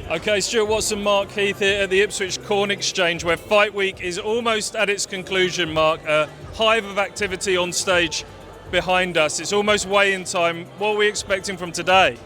Okay, Stuart Watson, Mark Heath here at the Ipswich Corn Exchange, where Fight Week is almost at its conclusion, Mark. A hive of activity on stage behind us. It's almost weigh-in time. What are we expecting from today?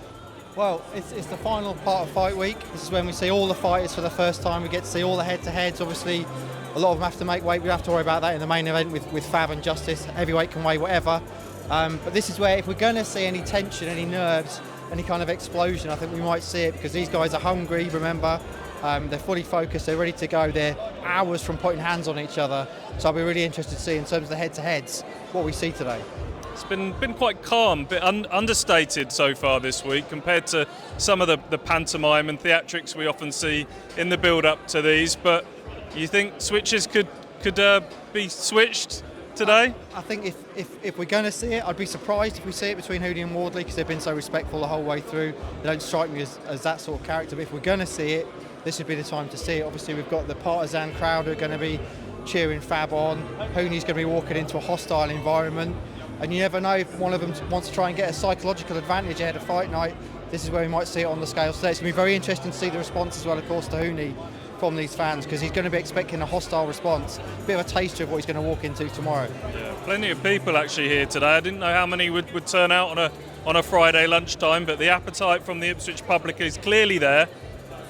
Well, it's the final part of Fight Week. This is when we see all the fighters for the first time. We get to see all the head-to-heads. Obviously, a lot of them have to make weight. We don't have to worry about that in the main event with Fab and Justis. Heavyweight can weigh whatever. But this is where, if we're going to see any tension, any nerves, any kind of explosion, I think we might see it, because these guys are hungry, remember. They're fully focused, they're ready to go. They're hours from putting hands on each other. So I'll be really interested to see, in terms of the head-to-heads, what we see today. It's been quite calm, a bit understated so far this week compared to some of the pantomime and theatrics we often see in the build-up to these. But you think switches could be switched today? I think if we're going to see it, I'd be surprised if we see it between Huni and Wardley, because they've been so respectful the whole way through. They don't strike me as that sort of character. But if we're going to see it, this would be the time to see it. Obviously, we've got the partisan crowd who are going to be cheering Fab on. Huni's going to be walking into a hostile environment. And you never know, if one of them wants to try and get a psychological advantage ahead of fight night, this is where we might see it on the scale today. It's going to be very interesting to see the response as well, of course, to Huni from these fans, because he's going to be expecting a hostile response, a bit of a taster of what he's going to walk into tomorrow. Yeah, plenty of people actually here today. I didn't know how many would turn out on a Friday lunchtime, but the appetite from the Ipswich public is clearly there.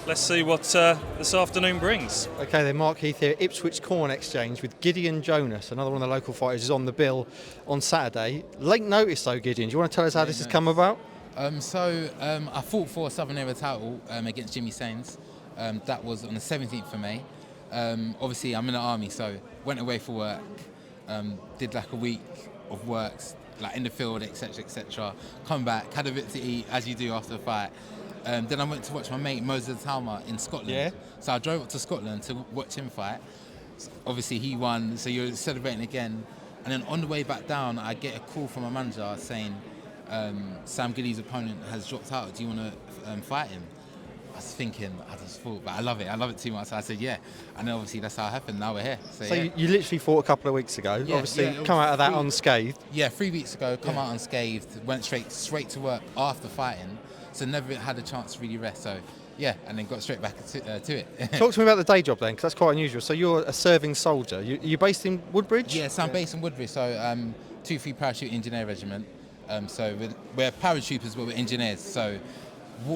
Let's see what this afternoon brings. Okay, then Mark Heath here, Ipswich Corn Exchange with Gideon Jonas, another one of the local fighters, is on the bill on Saturday. Late notice though, Gideon. Do you want to tell us how this has come about? I fought for a Southern Area title against Jimmy Sains. That was on the 17th of May. Obviously, I'm in the army, so went away for work. Did like a week of works, like in the field, etc., etc. Come back, had a bit to eat, as you do after a fight. Then I went to watch my mate Moses Talma in Scotland. Yeah. So I drove up to Scotland to watch him fight. Obviously he won, so you're celebrating again. And then on the way back down, I get a call from my manager saying, Sam Giddy's opponent has dropped out. Do you want to fight him? I was thinking, I just thought, but I love it too much. So I said, yeah. And then obviously that's how it happened. Now we're here. So yeah. You literally fought a couple of weeks ago. Yeah, obviously, come out of that unscathed. Yeah, 3 weeks ago, come out unscathed, went straight to work after fighting. So never had a chance to really rest. So yeah, and then got straight back to it. Talk to me about the day job then, because that's quite unusual. So you're a serving soldier. You're based in Woodbridge? Yes, I'm based in Woodbridge. So 2-3 Parachute Engineer Regiment. So we're paratroopers, but we're engineers. So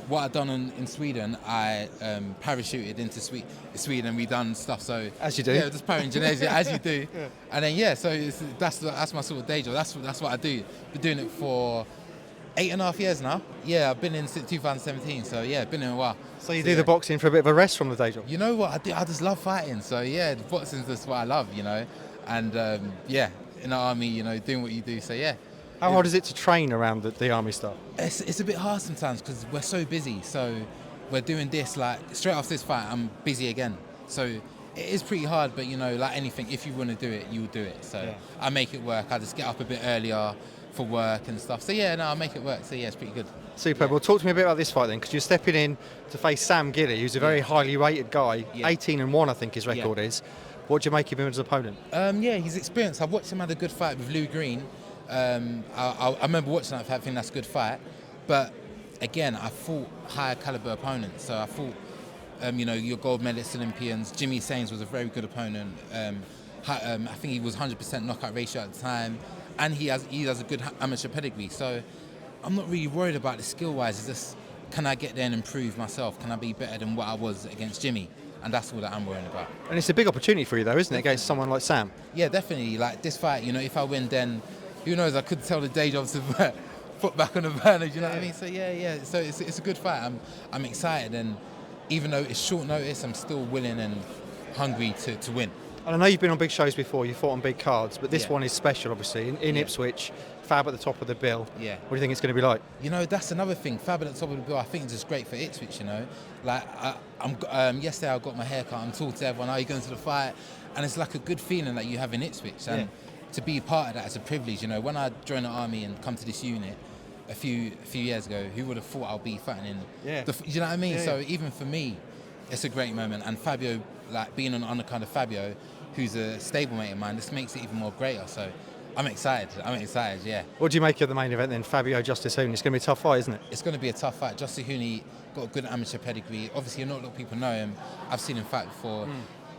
what I've done in Sweden, I parachuted into Sweden. We done stuff. So as you do. Yeah, just para engineers. Yeah, as you do. Yeah. And then so that's my sort of day job. That's what I do. Been doing it for 8.5 years now. Yeah, I've been in since 2017, so yeah, been in a while. So you do the boxing for a bit of a rest from the day job? You know what, I just love fighting, so yeah, the boxing's just what I love, and yeah, in the army, doing what you do, so yeah. How hard is it to train around the army stuff? It's a bit hard sometimes, because we're so busy, so we're doing this, like, straight after this fight, I'm busy again, so it is pretty hard, but like anything, if you want to do it, you'll do it, so yeah. I make it work. I just get up a bit earlier for work and stuff. So yeah, no, I'll make it work. So yeah, it's pretty good. Super. Yeah. Well, talk to me a bit about this fight then, because you're stepping in to face Sam Giddy, who's a very highly rated guy. Yeah. 18-1, I think his record is. What do you make of him as an opponent? Yeah, he's experienced. I've watched him have a good fight with Lou Green. I remember watching that fight, I think that's a good fight. But again, I fought higher caliber opponents. So I fought, your gold medalist Olympians. Jimmy Sains was a very good opponent. I think he was 100% knockout ratio at the time. And he has a good amateur pedigree, so I'm not really worried about it skill-wise. It's just, can I get there and improve myself? Can I be better than what I was against Jimmy? And that's all that I'm worrying about. And it's a big opportunity for you, though, isn't it, against someone like Sam? Yeah, definitely. Like this fight, if I win, then who knows? I could tell the day job to put back on the burner. You know what I mean? So yeah. So it's a good fight. I'm excited, and even though it's short notice, I'm still willing and hungry to win. And I know you've been on big shows before, you fought on big cards, but this one is special, obviously, in Ipswich, Fab at the top of the bill. Yeah. What do you think it's going to be like? That's another thing. Fab at the top of the bill, I think it's just great for Ipswich, Like, yesterday I got my hair cut, I'm talking to everyone, how are you going to the fight? And it's like a good feeling that you have in Ipswich. And to be part of that is a privilege, When I joined the army and come to this unit a few years ago, who would have thought I'll be fighting in you know what I mean? So even for me, it's a great moment. And Fabio, like being on the undercard of Fabio, who's a stablemate of mine, this makes it even more greater. So I'm excited. Yeah. What do you make of the main event then, Fabio Justis Huni? It's going to be a tough fight, isn't it? It's going to be a tough fight. Justis Huni got a good amateur pedigree. Obviously, not a lot of people know him. I've seen him fight before.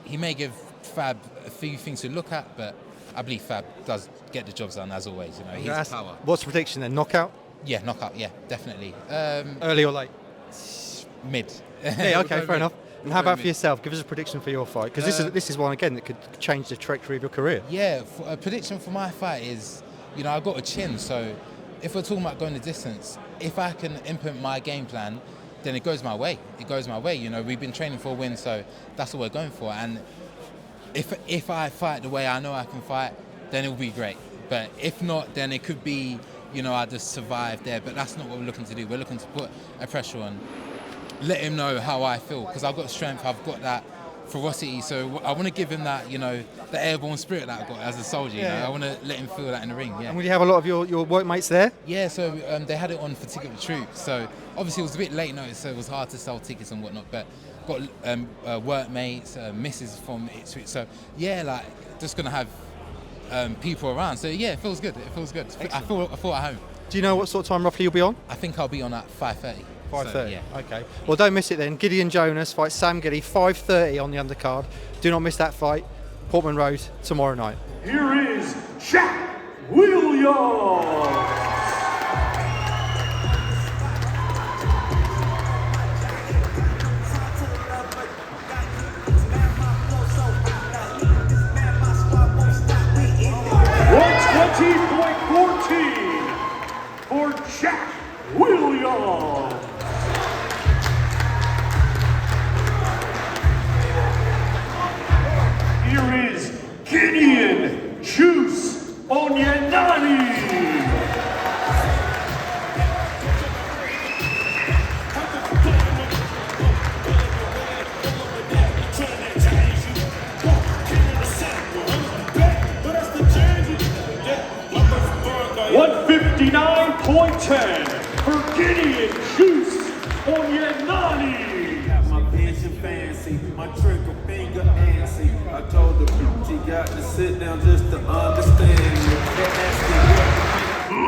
He may give Fab a few things to look at, but I believe Fab does get the jobs done as always. You know, he's power. What's the prediction then? Knockout? Yeah, knockout. Yeah, definitely. Early or late? Mid. Yeah, okay, fair enough. And how about for mid. yourself? Give us a prediction for your fight, because this is one again that could change the trajectory of your career. Yeah, a prediction for my fight is, you know, I got a chin, so if we're talking about going the distance, if I can implement my game plan, then it goes my way. You know, we've been training for a win, so that's what we're going for. And if I fight the way I know I can fight, then it will be great. But if not, then it could be, you know, I just survive there. But that's not what we're looking to do. We're looking to put a pressure on, let him know how I feel, because I've got strength, I've got that ferocity. So I want to give him that, you know, the airborne spirit that I've got as a soldier. Yeah. You know? I want to let him feel that in the ring. Yeah. And will you have a lot of your workmates there? Yeah, so they had it on for Ticket to Troop. So obviously it was a bit late notice, so it was hard to sell tickets and whatnot. But got workmates, misses from Ipswich. So yeah, like just gonna have people around. So yeah, it feels good. I feel at home. Do you know what sort of time roughly you'll be on? I think I'll be on at 5:30. 5:30. So, yeah. Okay. Well, don't miss it then. Gideon Jonas fights Sam Giddy, 5:30 on the undercard. Do not miss that fight. Portman Road tomorrow night. Here is Jack Williams. For Jack Williams. Here is Gideon Juice Onyenani. $159.10 for Gideon Juice Onyenani. Got my vision fancy, my trigger finger antsy. I told the bitch she got to sit down just to understand me.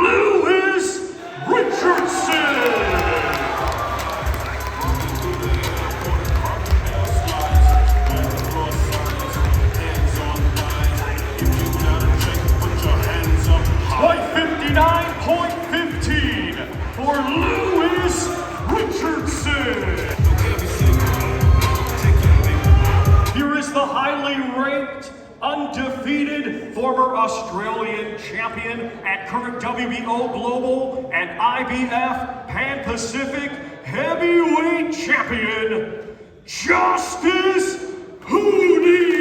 Lewis Richardson. $59.15 for Lewis Richardson. Here is the highly ranked, undefeated former Australian champion at current WBO Global and IBF Pan-Pacific Heavyweight Champion, Justis Huni.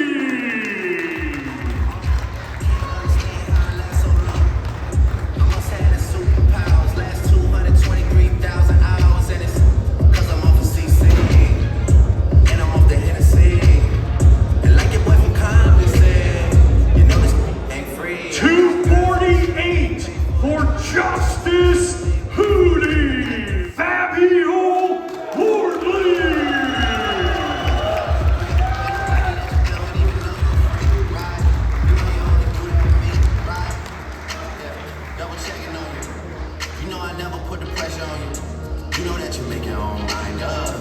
Justis Huni, Fabio Wardley. Double checking on you. You know I never put the pressure on you. You know that you make your own mind up.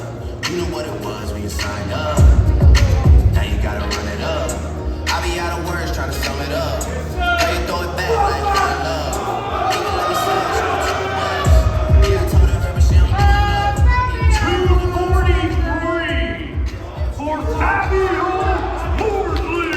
You know what it was when you signed up. Now you gotta run it up. I be out of words trying to sum it up. How you throw it back like love. Fabio Wardley.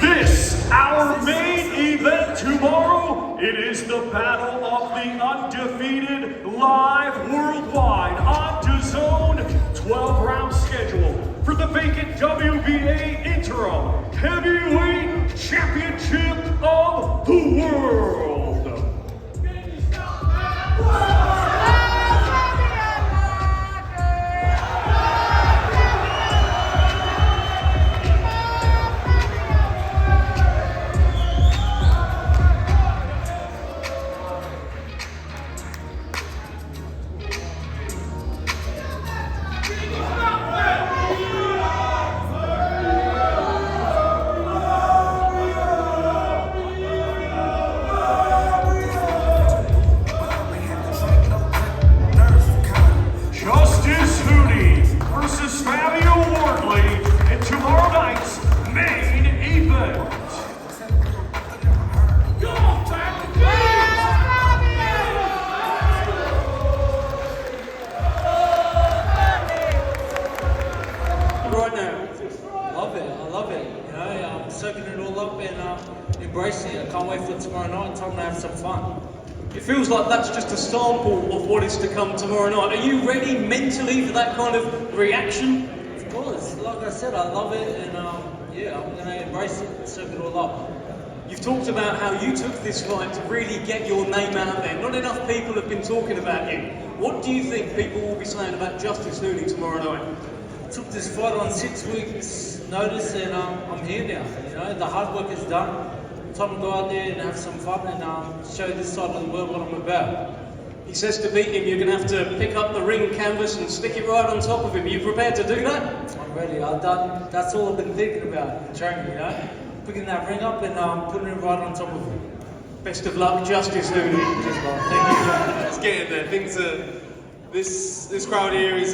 This, our main event tomorrow, it is the battle of the undefeated live worldwide on DAZN 12-round schedule for the vacant WBA interim heavyweight championship of the world. and have some fun. It feels like that's just a sample of what is to come tomorrow night. Are you ready mentally for that kind of reaction? Of course, like I said, I love it, and yeah, I'm going to embrace it and soak it all up. You've talked about how you took this fight to really get your name out there. Not enough people have been talking about you. What do you think people will be saying about Justis Huni tomorrow night? I took this fight on 6 weeks' notice, and I'm here now. You know, the hard work is done. Time to go out there and have some fun and show this side of the world what I'm about. He says to beat him, you're going to have to pick up the ring canvas and stick it right on top of him. Are you prepared to do that? I'm ready. That's all I've been thinking about in training, you know? Picking that ring up and putting it right on top of him. Best of luck, Justis Huni. Thank you. It's getting there. Things are... This crowd here is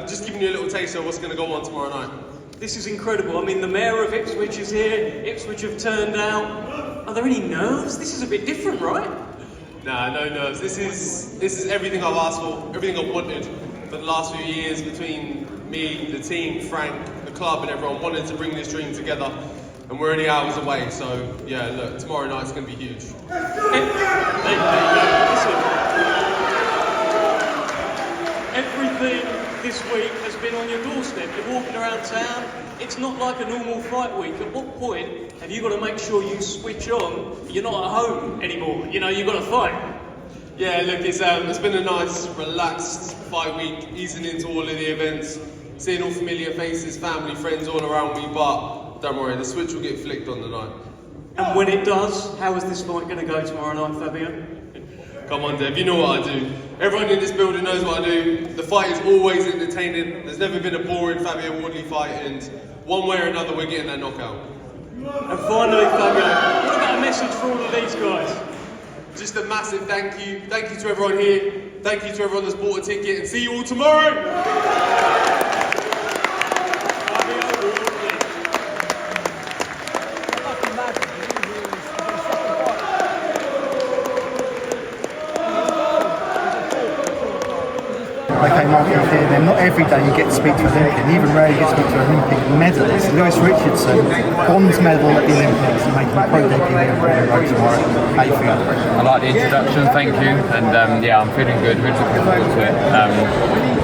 just giving you a little taste of what's going to go on tomorrow night. This is incredible. I mean, the mayor of Ipswich is here. Ipswich have turned out. Are there any nerves? This is a bit different, right? Nah, no nerves. This is everything I've asked for, everything I've wanted for the last few years between me, the team, Frank, the club, and everyone wanted to bring this dream together. And we're only hours away, so yeah, look, tomorrow night's going to be huge. Everything this week has been on your doorstep. You're walking around town. It's not like a normal fight week. At what point have you got to make sure you switch on? You're not at home anymore. You know, you've got to fight. Yeah, look, it's been a nice, relaxed fight week, easing into all of the events, seeing all familiar faces, family, friends all around me, but don't worry, the switch will get flicked on the night. And when it does, how is this fight going to go tomorrow night, Fabio? Come on, Dev, you know what I do. Everyone in this building knows what I do. The fight is always entertaining. There's never been a boring Fabio Wardley fight, and one way or another, we're getting that knockout. And finally, Fabio, what about a message for all of these guys? Just a massive thank you. Thank you to everyone here. Thank you to everyone that's bought a ticket, and see you all tomorrow! Okay, Mark, then not every day you get to speak to an Olympian, even rarely you get to speak to an Olympic medalist. Lewis Richardson, bronze medal at the Olympics, and making a pro debut in Portman Road tomorrow. How you feel? I like the introduction, thank you, and yeah, I'm feeling good, really looking forward to it.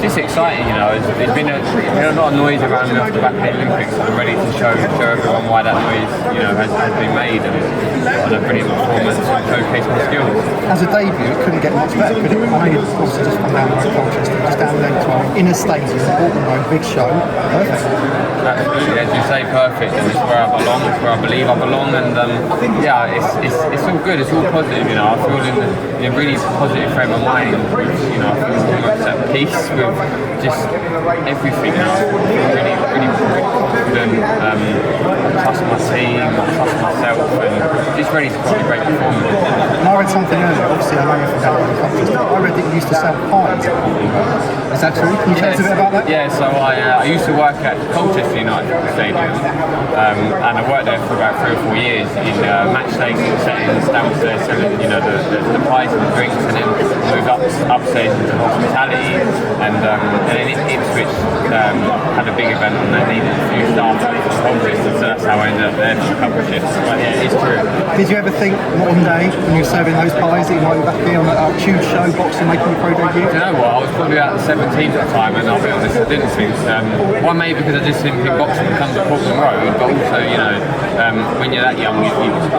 Just exciting, you know, there's been a lot of noise around me off the back of the Olympics, and I'm ready to show everyone why that noise, you know, has been made, and a brilliant performance and showcase my skills. As a debut, it couldn't get much better, could it? I know you've also just come down to Colchester, just down there to our inner stadium, Portman Road, big show. Perfect. Absolutely, as you say, perfect, and it's where I belong, it's where I believe I belong, and yeah, it's all good, it's all positive, you know, I feel in a really positive frame of mind, you know, I feel almost at peace with just everything, you know, I feel really confident, trust my team, trust myself, and just ready to put a great performance. And I read something earlier, obviously I know you're from down in Colchester, I read that you used to sell pies. Is that true? Can you tell us a bit about that? Yeah, so I used to work at Colchester United Stadium, and I worked there for about 3 or 4 years in match day settings downstairs, selling, you know, the pies and the drinks, and then moved upstairs into hospitality, and then Ipswich had a big event and they needed a few staff at Colchester, so that's how I ended up there for a couple of shifts. But yeah, it's true. Did you ever think one day when you were serving those pies that you might be back here on a huge show, boxing, making your pro debut? Do you know what? I was probably about 17 at the time, and I'll be honest, I didn't think. One, maybe because I just didn't think boxing would come to Portman Road, but also, you know, when you're that young,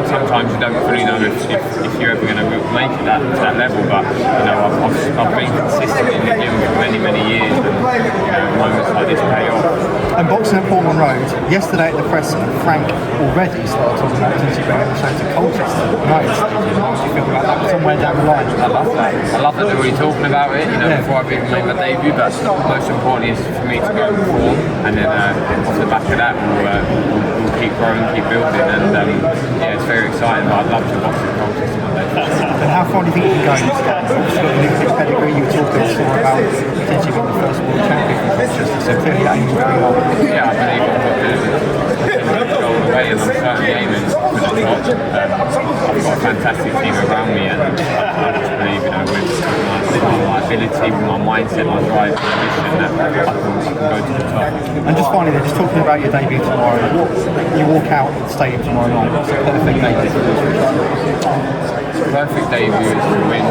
sometimes you don't fully know if you're ever going to make it to that level. But you know, I've been consistent in the gym for many years, and moments like this pay off. And boxing at Portman Road, yesterday at the presser, Frank already started talking about potentially bringing the show to Colchester. Nice. How do you feel about that? Somewhere down the line. I love that. I love that they're already talking about it, you know, before I've even made my debut. But most importantly is for me to go and perform, and then off the back of that, we'll keep growing, keep building, and yeah, it's very exciting. But I'd love to box at Colchester one day. And how far do you think you can go in this game? You've got an Olympic pedigree. You were talking before about potentially being the first world champion from Colchester. So clearly that aim is pretty high. Yeah, I believe I've got the gold way, and I'm certainly aiming for the top. I've got a fantastic team around me, and I just believe, with my ability, with my mindset, my drive, my ambition, that I can go to the top. And just finally, just talking about your debut tomorrow, you walk out of the stadium tomorrow night, what's the perfect debut? Perfect debut is to win.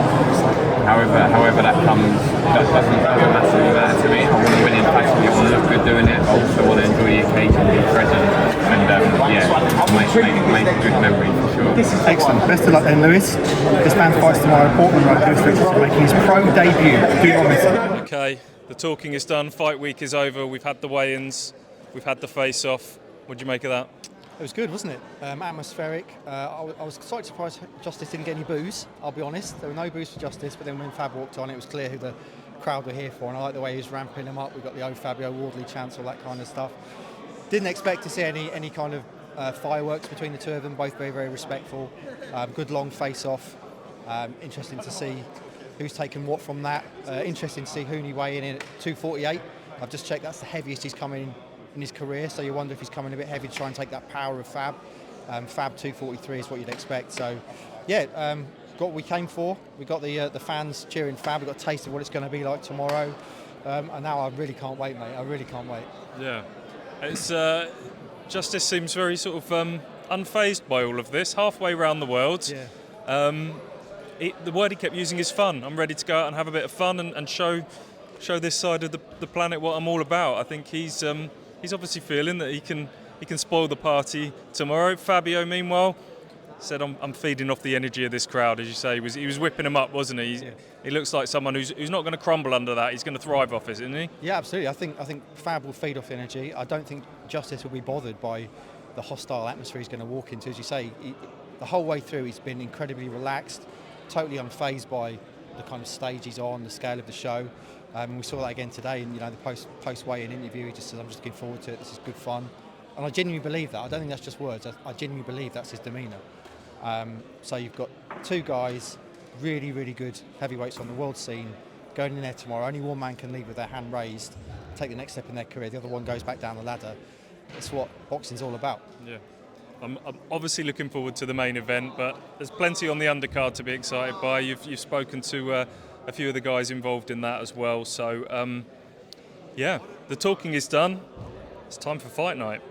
However that comes, that doesn't massively matter to me. I want to win in passion, I want to look good doing it, I also want to enjoy the occasion, be present, and make a good memory for sure. Excellent. Best of luck then, Lewis. This man fights tomorrow at Portman Road. Lewis Richardson making his pro debut. Do not miss it. Okay, the talking is done, fight week is over, we've had the weigh-ins, we've had the face-off. What do you make of that? It was good, wasn't it? Atmospheric. I was slightly surprised Justis didn't get any boos, I'll be honest. There were no boos for Justis, but then when Fab walked on, it was clear who the crowd were here for, and I like the way he was ramping them up. We got the old Fabio Wardley chants, all that kind of stuff. Didn't expect to see any kind of fireworks between the two of them, both very, very respectful. Good long face-off. Interesting to see who's taken what from that. Interesting to see Huni weigh in at 248. I've just checked, that's the heaviest he's come in his career, so you wonder if he's coming a bit heavy to try and take that power of Fab. Fab 243 is what you'd expect. So, yeah, got what we came for. We got the fans cheering Fab. We got a taste of what it's going to be like tomorrow, and now I really can't wait, mate. I really can't wait. Yeah, it's Justis seems very sort of unfazed by all of this. Halfway around the world. Yeah. The word he kept using is fun. I'm ready to go out and have a bit of fun and show this side of the planet what I'm all about. I think he's obviously feeling that he can spoil the party tomorrow. Fabio, meanwhile, said I'm feeding off the energy of this crowd, as you say. He was whipping them up, wasn't he? Yeah. He looks like someone who's not going to crumble under that. He's going to thrive off it, isn't he? Yeah, absolutely. I think Fab will feed off energy. I don't think Justis will be bothered by the hostile atmosphere he's going to walk into. As you say, the whole way through he's been incredibly relaxed, totally unfazed by the kind of stage he's on, the scale of the show. We saw that again today in the post weigh-in interview. He just said, "I'm just looking forward to it. This is good fun," and I genuinely believe that. I don't think that's just words. I genuinely believe that's his demeanour. So you've got two guys, really, really good heavyweights on the world scene, going in there tomorrow. Only one man can leave with their hand raised, take the next step in their career. The other one goes back down the ladder. It's what boxing's all about. Yeah. I'm obviously looking forward to the main event, but there's plenty on the undercard to be excited by. You've spoken to a few of the guys involved in that as well. So, yeah, the talking is done. It's time for fight night.